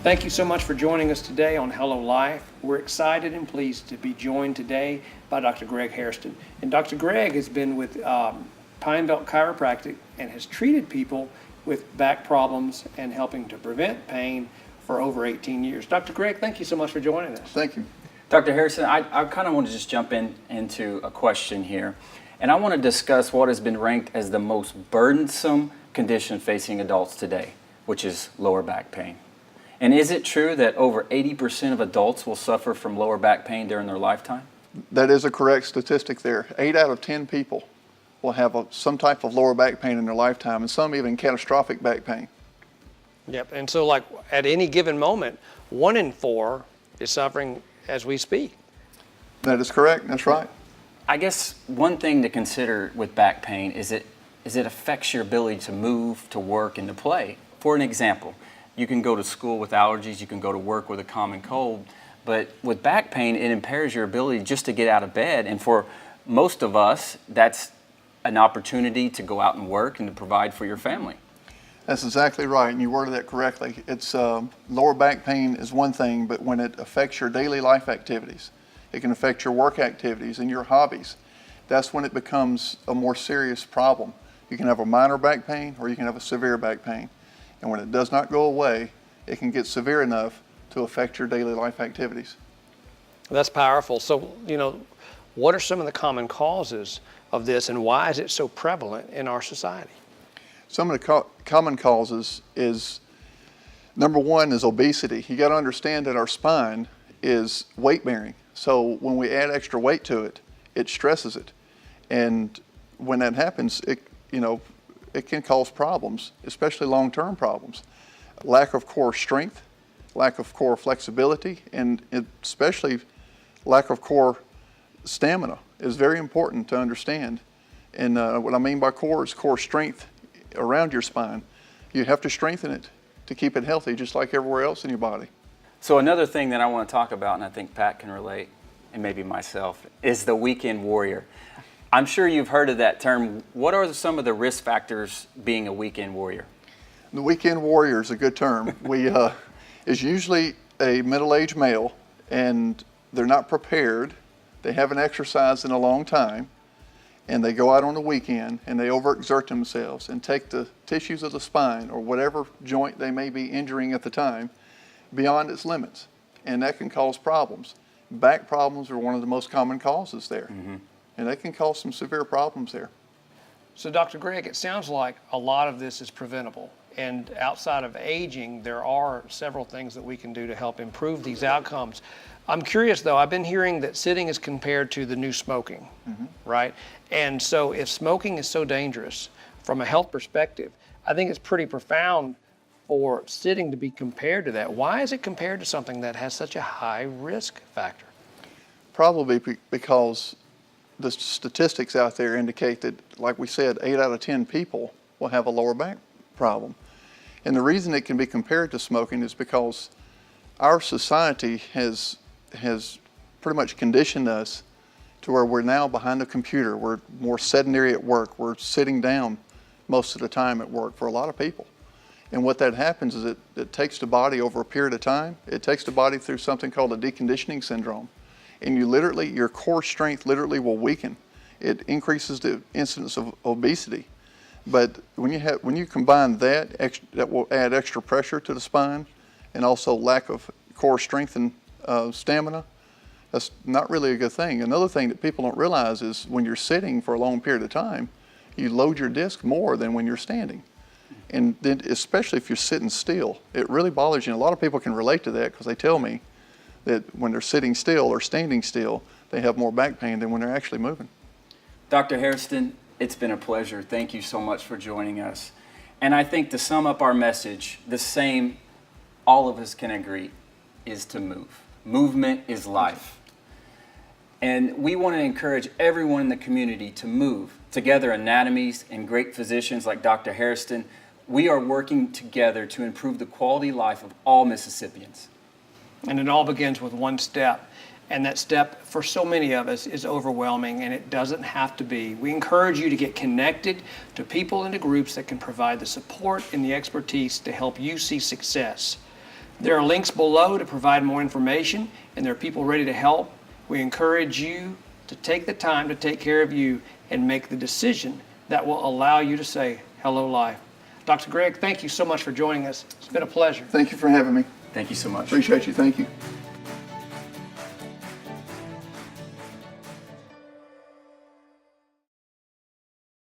Thank you so much for joining us today on HelloLIFE. We're excited and pleased to be joined today by Dr. Greg Hairston. And Dr. Greg has been with Pine Belt Chiropractic and has treated people with back problems and helping to prevent pain for over 18 years. Dr. Greg, thank you so much for joining us. Thank you. Dr. Hairston, I kind of want to just jump into a question here. And I want to discuss what has been ranked as the most burdensome condition facing adults today, which is lower back pain. And is it true that over 80% of adults will suffer from lower back pain during their lifetime? That is a correct statistic there. 8 out of 10 people will have some type of lower back pain in their lifetime, and some even catastrophic back pain. Yep, and so like at any given moment, 1 in 4 is suffering as we speak. That is correct, that's right. I guess one thing to consider with back pain is it affects your ability to move, to work, and to play. For an example, you can go to school with allergies, you can go to work with a common cold, but with back pain, it impairs your ability just to get out of bed. And for most of us, that's an opportunity to go out and work and to provide for your family. That's exactly right, and you worded that correctly. It's lower back pain is one thing, but when it affects your daily life activities, it can affect your work activities and your hobbies. That's when it becomes a more serious problem. You can have a minor back pain or you can have a severe back pain. And when it does not go away, it can get severe enough to affect your daily life activities. That's powerful. So, what are some of the common causes of this and why is it so prevalent in our society? Some of the common causes is, number one is obesity. You got to understand that our spine is weight bearing. So when we add extra weight to it, it stresses it. And when that happens, it can cause problems, especially long-term problems. Lack of core strength, lack of core flexibility, and especially lack of core stamina is very important to understand. And what I mean by core is core strength around your spine. You have to strengthen it to keep it healthy, just like everywhere else in your body. So another thing that I want to talk about, and I think Pat can relate, and maybe myself, is the weekend warrior. I'm sure you've heard of that term. What are some of the risk factors being a weekend warrior? The weekend warrior is a good term. Is usually a middle-aged male, and they're not prepared. They haven't exercised in a long time, and they go out on the weekend and they overexert themselves and take the tissues of the spine or whatever joint they may be injuring at the time beyond its limits, and that can cause problems. Back problems are one of the most common causes there. Mm-hmm. And they can cause some severe problems there. So Dr. Greg, it sounds like a lot of this is preventable. And outside of aging, there are several things that we can do to help improve these outcomes. I'm curious though, I've been hearing that sitting is compared to the new smoking, mm-hmm. right? And so if smoking is so dangerous from a health perspective, I think it's pretty profound for sitting to be compared to that. Why is it compared to something that has such a high risk factor? Probably because the statistics out there indicate that, like we said, 8 out of 10 people will have a lower back problem. And the reason it can be compared to smoking is because our society has pretty much conditioned us to where we're now behind a computer. We're more sedentary at work. We're sitting down most of the time at work for a lot of people. And what that happens is it takes the body over a period of time. It takes the body through something called a deconditioning syndrome. And your core strength literally will weaken. It increases the incidence of obesity. But when you combine that will add extra pressure to the spine, and also lack of core strength and stamina. That's not really a good thing. Another thing that people don't realize is when you're sitting for a long period of time, you load your disc more than when you're standing. And then especially if you're sitting still, it really bothers you. And a lot of people can relate to that because they tell me that when they're sitting still or standing still, they have more back pain than when they're actually moving. Dr. Hairston, it's been a pleasure. Thank you so much for joining us. And I think to sum up our message, the same all of us can agree is to move. Movement is life. And we want to encourage everyone in the community to move. Together, Anatomies and great physicians like Dr. Hairston, we are working together to improve the quality of life of all Mississippians. And it all begins with one step. And that step, for so many of us, is overwhelming, and it doesn't have to be. We encourage you to get connected to people and to groups that can provide the support and the expertise to help you see success. There are links below to provide more information, and there are people ready to help. We encourage you to take the time to take care of you and make the decision that will allow you to say, hello, life. Dr. Greg, thank you so much for joining us. It's been a pleasure. Thank you for having me. Thank you so much. Appreciate you. Thank you.